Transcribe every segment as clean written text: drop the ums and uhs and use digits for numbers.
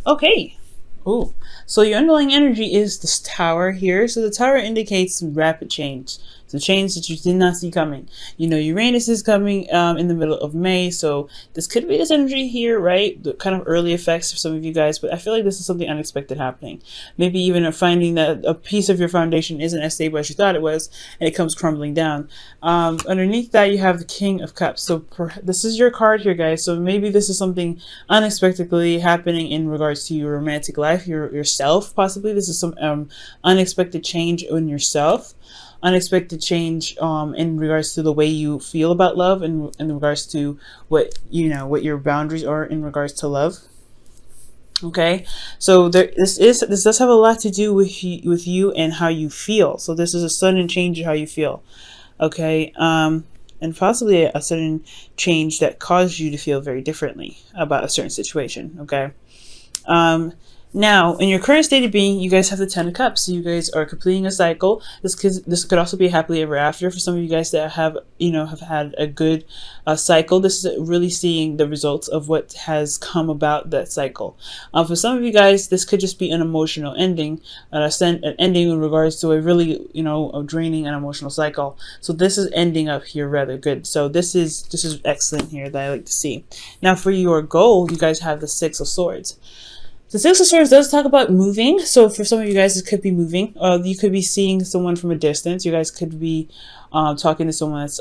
Okay. Ooh. So your underlying energy is this tower here. So the tower indicates some rapid change. So change that you did not see coming. You know, Uranus is coming in the middle of May. So this could be this energy here, right? The kind of early effects for some of you guys. But I feel like this is something unexpected happening. Maybe even finding that a piece of your foundation isn't as stable as you thought it was. And it comes crumbling down. Underneath that, you have the King of Cups. So this is your card here, guys. So maybe this is something unexpectedly happening in regards to your romantic life, yourself, possibly. This is some unexpected change in yourself, unexpected change in regards to the way you feel about love, and in regards to what what your boundaries are in regards to love. Okay, so this does have a lot to do with you and how you feel. So this is a sudden change in how you feel. Okay, and possibly a sudden change that caused you to feel very differently about a certain situation. Okay. Now, in your current state of being, you guys have the Ten of Cups. So you guys are completing a cycle. This could also be happily ever after for some of you guys that have had a good cycle. This is really seeing the results of what has come about that cycle. For some of you guys, this could just be an emotional ending, an ending in regards to a really a draining and emotional cycle. So this is ending up here rather good. So this is excellent here that I like to see. Now, for your goal, you guys have the Six of Swords. The Six of Swords does talk about moving. So for some of you guys, it could be moving. You could be seeing someone from a distance. You guys could be talking to someone that's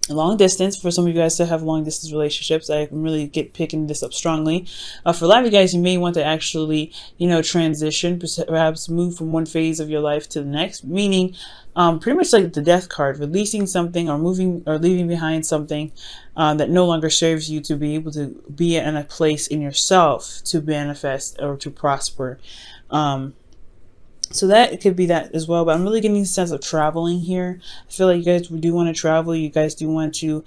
long distance. For some of you guys that have long distance relationships, I can really picking this up strongly. For a lot of you guys, you may want to actually transition, perhaps move from one phase of your life to the next, meaning pretty much like the Death card, releasing something or moving or leaving behind something that no longer serves you, to be able to be in a place in yourself to manifest or to prosper. So that could be that as well. But I'm really getting a sense of traveling here. I feel like you guys do want to travel. You guys do want to,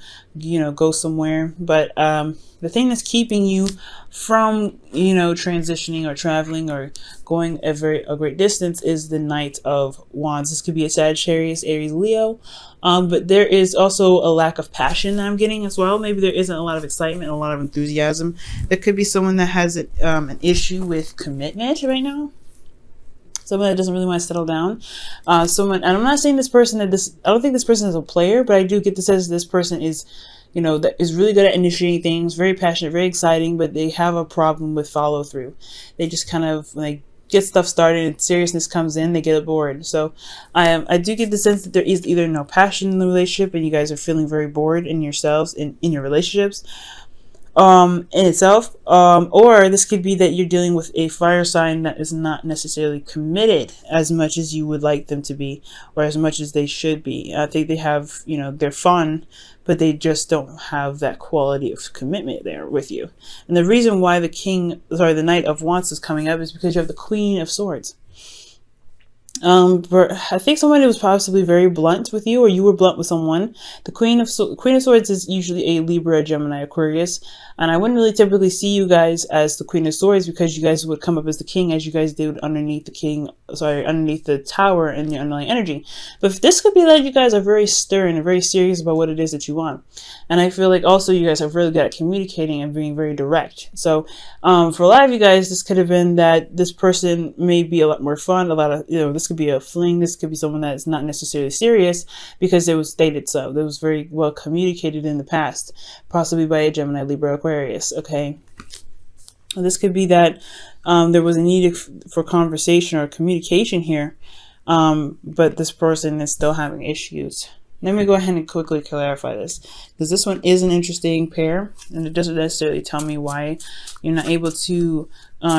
go somewhere. But the thing that's keeping you from, transitioning or traveling or going a great distance is the Knight of Wands. This could be a Sagittarius, Aries, Leo. But there is also a lack of passion that I'm getting as well. Maybe there isn't a lot of excitement, a lot of enthusiasm. There could be someone that has an issue with commitment right now. Someone that doesn't really want to settle down. And I'm not saying this person I don't think this person is a player, but I do get the sense this person is, that is really good at initiating things, very passionate, very exciting, but they have a problem with follow through. They just kind of get stuff started and seriousness comes in, they get bored. So I do get the sense that there is either no passion in the relationship and you guys are feeling very bored in yourselves, in your relationships, in itself, or this could be that you're dealing with a fire sign that is not necessarily committed as much as you would like them to be, or as much as they should be. I think they have, they're fun, but they just don't have that quality of commitment there with you. And the reason why the Knight of Wands is coming up is because you have the Queen of Swords. I think somebody was possibly very blunt with you, or you were blunt with someone. The Queen of Swords is usually a Libra, Gemini, Aquarius, and I wouldn't really typically see you guys as the Queen of Swords, because you guys would come up as the King, as you guys did underneath underneath the tower and the underlying energy. But this could be that you guys are very stern and very serious about what it is that you want. And I feel like also you guys are really good at communicating and being very direct. So for a lot of you guys, this could have been that this person may be a lot more fun, this could be a fling, this could be someone that is not necessarily serious because it was stated so. That was very well communicated in the past, possibly by a Gemini, Libra, Aquarius. Okay, this could be that there was a need for conversation or communication here, but this person is still having issues. Let me go ahead and quickly clarify this, because this one is an interesting pair, and it doesn't necessarily tell me why you're not able to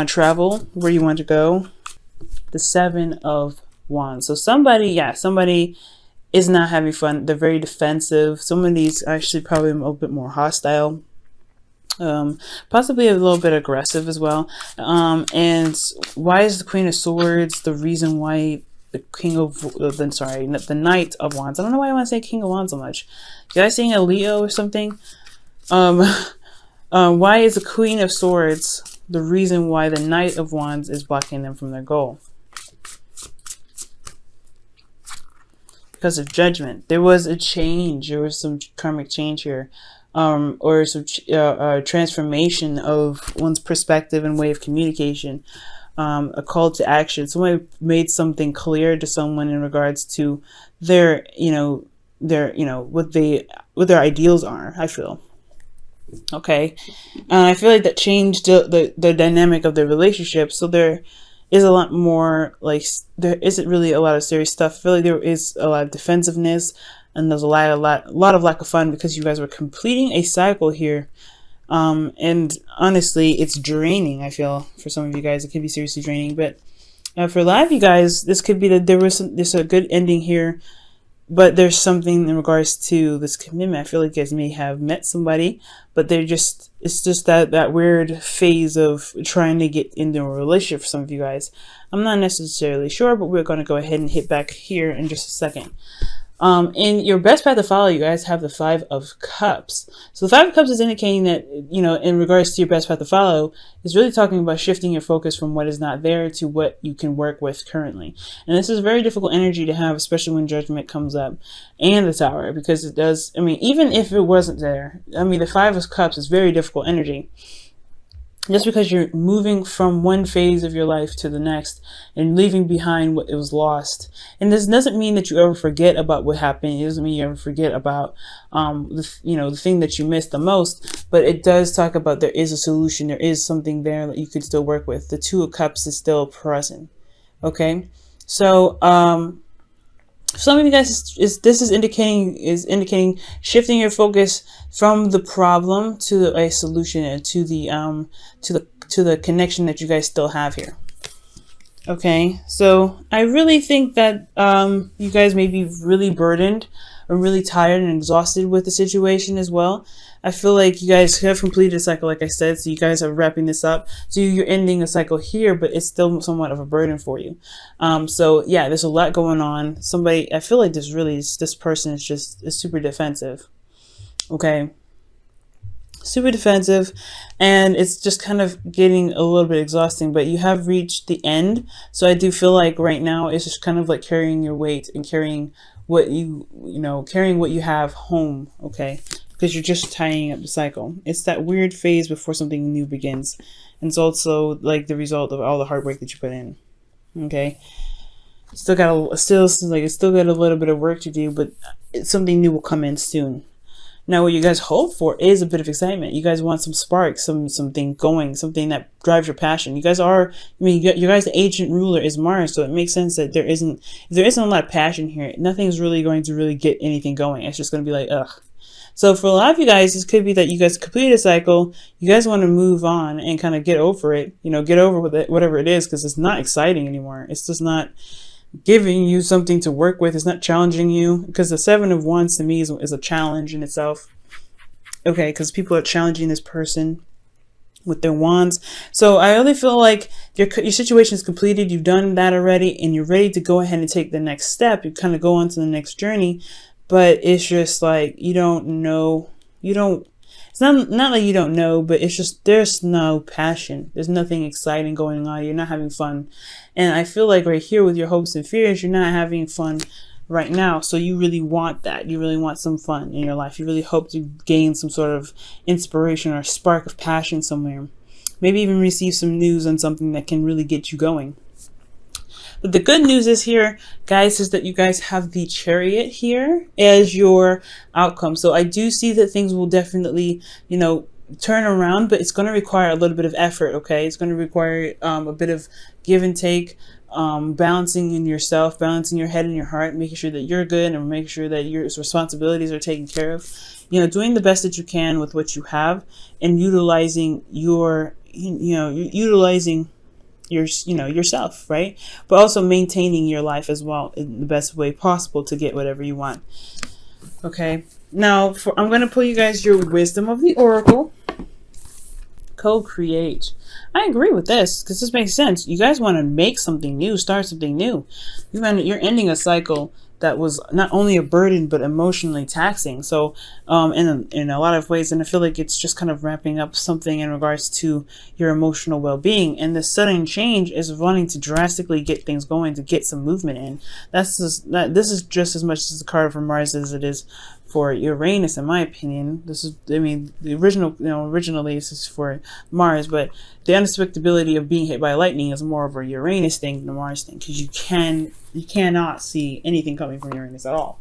travel where you want to go. The Seven of Wands. So somebody is not having fun. They're very defensive. Some of these actually probably a little bit more hostile, possibly a little bit aggressive as well. And why is the Queen of Swords the reason why the Knight of Wands? I don't know why I want to say King of Wands so much. Did I say a Leo or something? Why is the Queen of Swords the reason why the Knight of Wands is blocking them from their goal? Because of judgment. There was a change. There was some karmic change here. or some transformation of one's perspective and way of communication. A call to action. Someone made something clear to someone in regards to their, what their ideals are, I feel. Okay. I feel like that changed the dynamic of the relationship. So there is a lot more, like, there isn't really a lot of serious stuff. I feel like there is a lot of defensiveness, and there's a lot of lack of fun, because you guys were completing a cycle here. And honestly, it's draining. I feel for some of you guys, it can be seriously draining. But for a lot of you guys, this could be that there's a good ending here, but there's something in regards to this commitment. I feel like you guys may have met somebody, but it's just that weird phase of trying to get into a relationship for some of you guys. I'm not necessarily sure, but we're going to go ahead and hit back here in just a second. In your best path to follow, you guys have the Five of Cups. So the Five of Cups is indicating that, in regards to your best path to follow, is really talking about shifting your focus from what is not there to what you can work with currently. And this is very difficult energy to have, especially when Judgment comes up and the Tower, because it does, even if it wasn't there, the Five of Cups is very difficult energy. Just because you're moving from one phase of your life to the next and leaving behind what it was lost. And this doesn't mean that you ever forget about what happened. It doesn't mean you ever forget about, the thing that you missed the most. But it does talk about there is a solution. There is something there that you could still work with. The Two of Cups is still present. Okay. So, some of you guys, this is indicating shifting your focus from the problem to a solution, and to the connection that you guys still have here. Okay, so I really think that you guys may be really burdened or really tired and exhausted with the situation as well. I feel like you guys have completed a cycle, like I said, so you guys are wrapping this up. So you're ending a cycle here, but it's still somewhat of a burden for you. So yeah, there's a lot going on. I feel like this person is super defensive. Okay. Super defensive, and it's just kind of getting a little bit exhausting, but you have reached the end. So I do feel like right now it's just kind of like carrying your weight and carrying what you have home. Okay. Because you're just tying up the cycle. It's that weird phase before something new begins. And it's also like the result of all the hard work that you put in. Okay. Still got a little bit of work to do, but something new will come in soon. Now, what you guys hope for is a bit of excitement. You guys want some spark, something going, something that drives your passion. You guys you guys, the ancient ruler is Mars, so it makes sense that if there isn't a lot of passion here, nothing's really going to really get anything going. It's just going to be like, ugh. So for a lot of you guys, this could be that you guys completed a cycle. You guys want to move on and kind of get over it, get over with it, whatever it is, because it's not exciting anymore. It's just not giving you something to work with. It's not challenging you, because the Seven of Wands to me is a challenge in itself. Okay, because people are challenging this person with their wands. So I really feel like your situation is completed. You've done that already, and you're ready to go ahead and take the next step. You kind of go on to the next journey. But it's just like, it's not like you don't know, but it's just, there's no passion. There's nothing exciting going on. You're not having fun. And I feel like right here with your hopes and fears, you're not having fun right now. So you really want that. You really want some fun in your life. You really hope to gain some sort of inspiration or spark of passion somewhere. Maybe even receive some news on something that can really get you going. But the good news is here, guys, is that you guys have the Chariot here as your outcome. So I do see that things will definitely, turn around, but it's going to require a little bit of effort. Okay. It's going to require a bit of give and take, balancing in yourself, balancing your head and your heart, making sure that you're good and making sure that your responsibilities are taken care of, doing the best that you can with what you have, and utilizing yourself, right? But also maintaining your life as well in the best way possible to get whatever you want. Okay. Now, I'm going to pull you guys your Wisdom of the Oracle. Co-create. I agree with this, because this makes sense. You guys want to make something new, start something new. You're ending a cycle that was not only a burden, but emotionally taxing. So in a lot of ways, and I feel like it's just kind of wrapping up something in regards to your emotional well-being. And the sudden change is wanting to drastically get things going, to get some movement in. This is just as much as the card for Mars as it is for Uranus, in my opinion. This is, I mean, the original, originally this is for Mars, but the unexpectability of being hit by lightning is more of a Uranus thing than a Mars thing, because you cannot see anything coming from Uranus at all.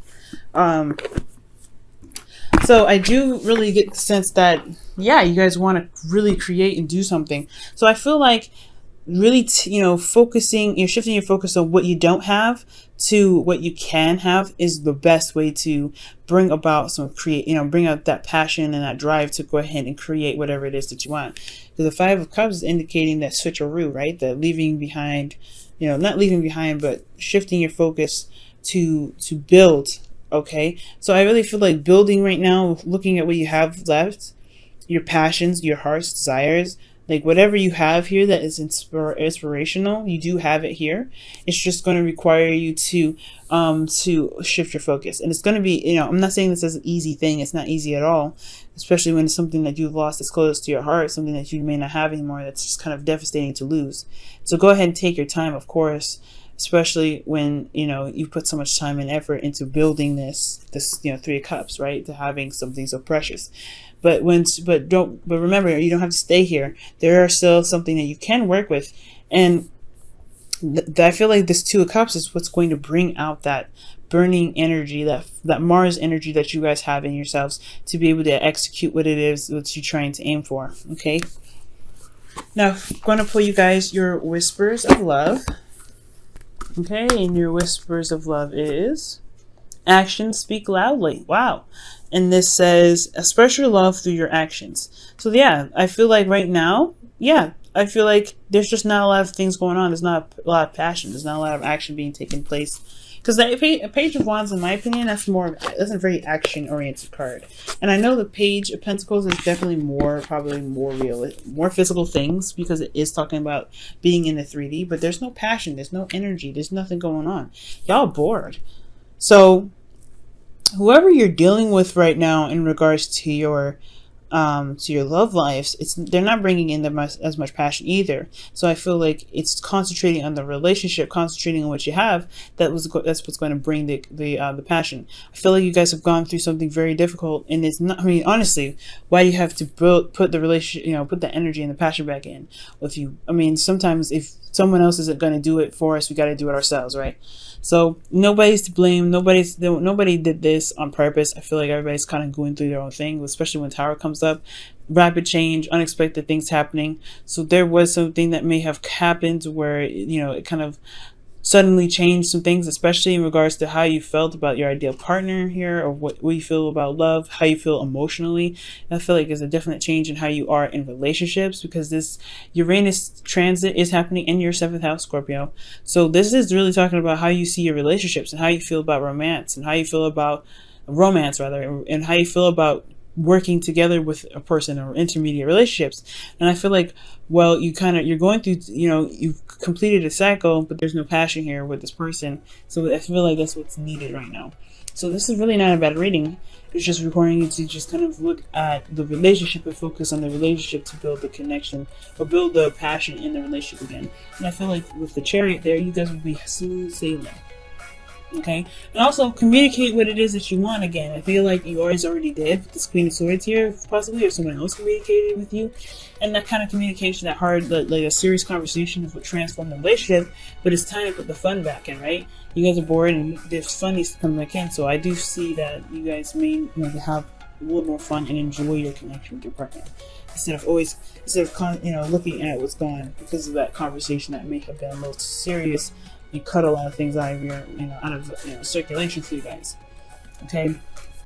So I do really get the sense that, yeah, you guys want to really create and do something. So I feel like really, focusing, shifting your focus on what you don't have to what you can have is the best way to bring about bring out that passion and that drive to go ahead and create whatever it is that you want. Because the Five of Cups is indicating that switcheroo, right? That leaving behind, not leaving behind, but shifting your focus to build. Okay, so I really feel like building right now, looking at what you have left, your passions, your heart's desires, like whatever you have here that is inspirational, you do have it here. It's just going to require you to shift your focus. And it's going to be, I'm not saying this is an easy thing. It's not easy at all, especially when it's something that you've lost that's close to your heart, something that you may not have anymore, that's just kind of devastating to lose. So go ahead and take your time, of course, especially when, you put so much time and effort into building this Three of Cups, right? To having something so precious. But remember, you don't have to stay here. There are still something that you can work with. And I feel like this Two of Cups is what's going to bring out that burning energy, that Mars energy that you guys have in yourselves to be able to execute what it is that you're trying to aim for. Okay. Now, I'm going to pull you guys your whispers of love. Okay, and your whispers of love is actions speak loudly. Wow. And this says express your love through your actions. So yeah, I feel like right now, I feel like there's just not a lot of things going on. There's not a lot of passion. There's not a lot of action being taken place. Because the Page of Wands, in my opinion, that's a very action-oriented card. And I know the Page of Pentacles is definitely probably more real, more physical things, because it is talking about being in the 3D. But there's no passion, there's no energy, there's nothing going on. Y'all bored. So whoever you're dealing with right now in regards to your love lives, they're not bringing in as much passion either. So I feel like it's concentrating on the relationship, concentrating on what you have. That's what's going to bring the passion. I feel like you guys have gone through something very difficult, and it's not. I mean, honestly, why do you have to put the relationship, put the energy and the passion back in with you? I mean, sometimes if someone else isn't going to do it for us, we got to do it ourselves, right? So nobody's to blame. Nobody did this on purpose. I feel like everybody's kind of going through their own thing, especially when Tower comes up. Rapid change, unexpected things happening. So there was something that may have happened where, it kind of suddenly changed some things, especially in regards to how you felt about your ideal partner here, or what you feel about love, how you feel emotionally. I feel like there's a definite change in how you are in relationships, because this Uranus transit is happening in your 7th house, Scorpio. So this is really talking about how you see your relationships and how you feel about romance, and how you feel about and how you feel about working together with a person or intermediate relationships. And I feel like, well, you're going through, you've completed a cycle, but there's no passion here with this person. So I feel like that's what's needed right now. So this is really not a bad reading. It's just requiring you to just kind of look at the relationship and focus on the relationship to build the connection or build the passion in the relationship again. And I feel like with the Chariot there, you guys will be smooth sailing. Okay, and also communicate what it is that you want again. I feel like you already did with this Queen of Swords here, possibly, or someone else communicated with you. And that kind of communication, that hard, like a serious conversation is what transformed the relationship, but it's time to put the fun back in, right? You guys are bored and there's fun needs to come back in. So I do see that you guys may have a little more fun and enjoy your connection with your partner. Instead of looking at what's gone because of that conversation that may have been a little serious. You cut a lot of things out of circulation for you guys. Okay,